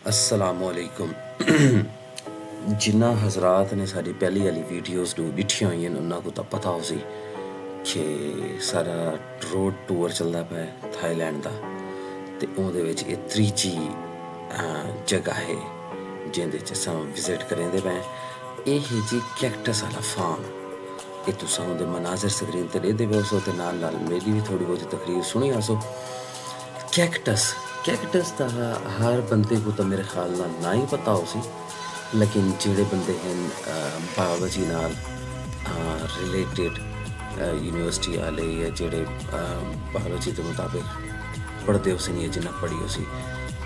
अस्सलामुअलैकुम। जिन्ना हज़रात ने साडी पहली वाली वीडियोज़ नूं दिखियां होईयां उन्हां को तां पता हो सी कि सारा रोड टूर चलदा पिया थाईलैंड दा ते उहदे विच एह त्रीजी जगह है जिहदे च असां विजिट करेंदे पे। एह है जी कैक्टस आह्ला फार्म। एह तुसां उहदे मनाज़र स्क्रीन ते दिखदे पे सो ते नाल नाल मेरी भी थोड़ी बहुती तकरीर सुनी आसो। कैक्टस दा हर बंदे को तो मेरे ख्याल नाल ना ही पता हो सी, लेकिन जेह्ड़े बंदे हैं बायोलॉजी नाल रिलेटिड यूनिवर्सिटी आह्ले या जेह्ड़े बायोलॉजी दे मुताबिक पढ़दे हो सी या जिन्ना पढ़ी हो सी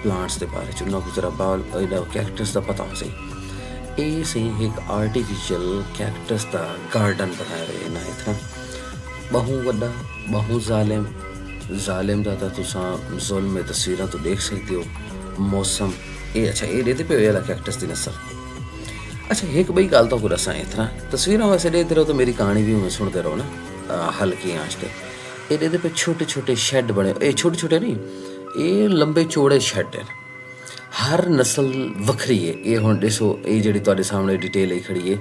प्लांट्स दे बारे च उन्हां को जरा कैक्टस दा पता हो सी। एह् सी एक आर्टिफिशियल कैक्टस दा गार्डन बनाया होया इन्हां इत्थै। बहु वड्डा बहु ज़ालिम दा तुसां ज़ुल्म तस्वीरां तो देख सकते हो। मौसम अच्छा एह् देते पे होया कैक्टस दी नस्ल। अच्छा एक बई गल तो दस्सां इत्थै तस्वीरां वैसे देखते रहो तो मेरी कहानी भी उमें सुनते रहो ना हल्की आंच ते। एह्दे पे छोटे छोटे शैड बने, एह् छोटे छोटे नहीं एह् लंबे चौड़े शैड न। हर नस्ल वक्खरी है। एह् हुण दस्सो एह् जेह्ड़ी तुहाडे सामने डिटेल आई खड़ी है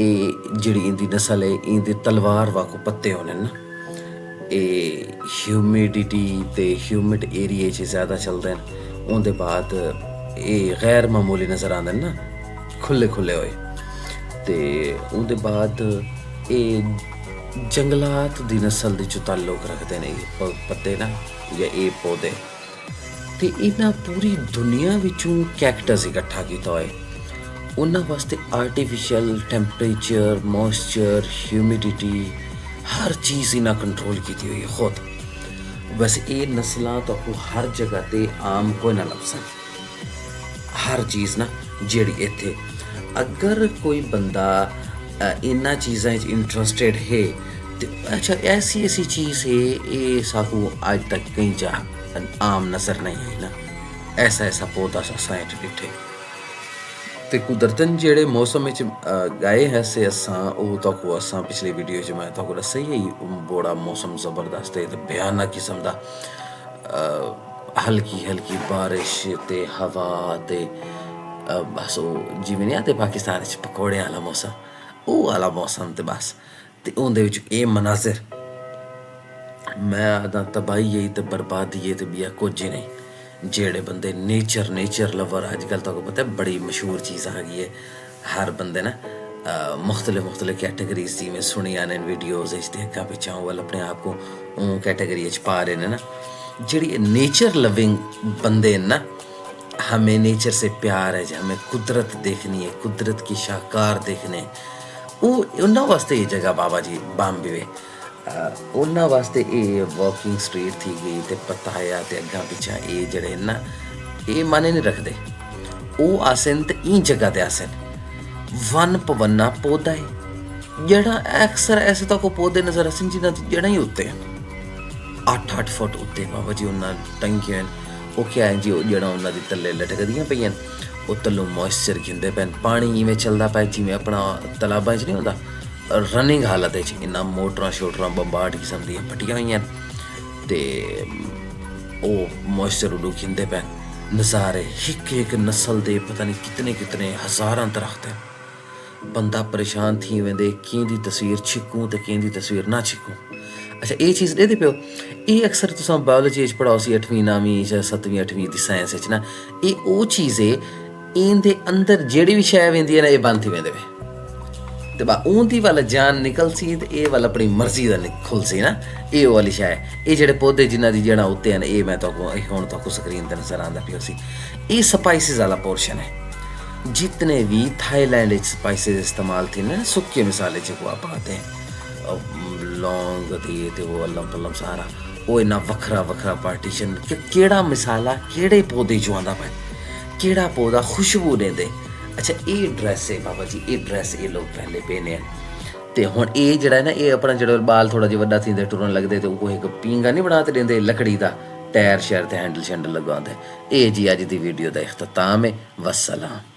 एह् जेह्ड़ी इंदी नस्ल है इंदे तलवार वाकू पत्ते होने ना। एह् ह्यूमिडिटी ते ह्यूमिड एरिए च ज़्यादा चलदे न। उंदे बाद एह् गैर मामूली नज़र आंदे न ना खुल्ले खुल्ले होए। ते उंदे बाद एह् जंगलात दी नस्ल दे च ताल्लुक रखदे न एह् पत्ते ना या एह् पौधे। ते इन्हां पूरी दुनिया विचों कैक्टस इकट्ठा कीता होए। उन्हां वास्ते आर्टिफिशियल टैंपरेचर मॉइस्चर ह्यूमिडिटी हर चीज़ इन्हां कंट्रोल की हुई है खुद। वैसे ये नस्लां तो हर जगह ते आम कोई ना लभसन। हर चीज़ ना जेह्ड़ी इत्थे अगर कोई बंदा इन्हां चीज़ां च इंटरस्टेड है तो अच्छा ऐसी ऐसी चीज़ है ये साकू आज तक कहीं जा आम नज़र नहीं आई ना। ऐसा पौधा साइंट डिठे ते कुदरतन जेह्ड़े मौसम गए हैं से असां पिछली वीडियो च मैं तो दस्सेआ ही बड़ा मौसम ज़बरदस्त है ते भयानक किस्म दा हल्की बारिश ते हवा ते बस ओह् जिवें नहीं आखदे पाकिस्तान च पकौड़े आह्ला मौसम ओह् आह्ला मौसम ते बस ते उंदे विच एह् मनाज़र मैं आखदा तबाही है ते बर्बादी है ते बिया कुछ नहीं। जेह्ड़े बंदे नेचर लवर अजकल तक पता है बड़ी मशहूर चीज़ आ गई है। हर बंदे ना मुख्तलिफ कैटेगरीज जिमें सुनी आने वीडियोज़ ते अग्गां पिच्छां ओह् अपने आप को कैटेगरी च पा रहे हैं ना। जेह्ड़ी नेचर लविंग बंदे न ना हमें नेचर से प्यार है, हमें कुदरत देखनी है, कुदरत की शाहकार देखने उन्हां वास्ते ये जगह बाबा जी बाम्बे उन्हां वास्ते ये वॉकिंग स्ट्रीट थी गई ते पताया ते अग्गां पिच्छां ये जेह्ड़े ना ये माने नहीं रखदे ओह् आसन ते ई जगह ते आसन वन पवन्ना पौधा है जेह्ड़ा अक्सर ऐसे तो पौधे नज़र आसन जिन्हां दी जड़ां ही उत्ते 8-8 फुट उत्ते बाबा जी उन्हां टंगियां ओह् क्या है जी जेह्ड़ा उन्हां दी थल्ले लटकदियां पईयां ओह् थल्लों मॉइस्चर गिंदे पैन पानी इवें चलदा पिया जिवें अपना तलाबां च नहीं होंदा रनिंग हालत च इन्ना मोटरां बंबाट किस्म दियां फटियां होईयां ते ओह् मॉइस्चर उडू खिंदे पे। नज़ारे एक नस्ल दे पता नहीं कितने हज़ारां दरख्त हैं। बंदा परेशान थी वेंदे कें दी तस्वीर छिकूं ते कें दी तस्वीर ना छिकूं। अच्छा ये चीज़ देदे पियो ये अक्सर तुसां बायोलॉजी च पढ़ाओ सी 8वीं 9वीं जां 7वीं 8वीं दी साइंस च ना ये ओह् चीज़ है इंदे अंदर जेह्ड़ी भी शै वेंदी है ना ये बंद थी वेंदे वे ते बा उंदी वाला जान निकल सी ते एह् वाला अपनी मर्जी दा खुल सी ना एह् ओह् वाली शै एह् जेह्ड़े पौधे जिन्हां दी जड़ां उत्ते न एह् मैं हुण तक स्क्रीन ते नज़र आंदा पियो सी। एह् स्पाइसिस वाला पोर्शन है। जितने भी थाईलैंड स्पाइसेस इस्तेमाल थी ना सुक्के मिसाले च को पाते हैं लौंग दिए ते वो अल्लम पल्लम सारा वो इन्ना वखरा पार्टीशन कि केड़ा मिसाला केड़े पौधे चों आंदा पाए केड़ा पौधा खुशबू ने दे। अच्छा ये ड्रैस है बाबा जी ये ड्रैस ये लोग पहले पहने हैं ते हुण ये जेह्ड़ा है ना ये अपना जेह्ड़ा बाल थोड़ा जिहा वड्डा थींदे टुरन लगदे ते ओह् इक पींगा नहीं बना ते देंदे लकड़ी दा टायर शैर ते हैंडल लगवांदे। एह् जी अज्ज दी वीडियो दा इख्तिताम है। वस्सलाम।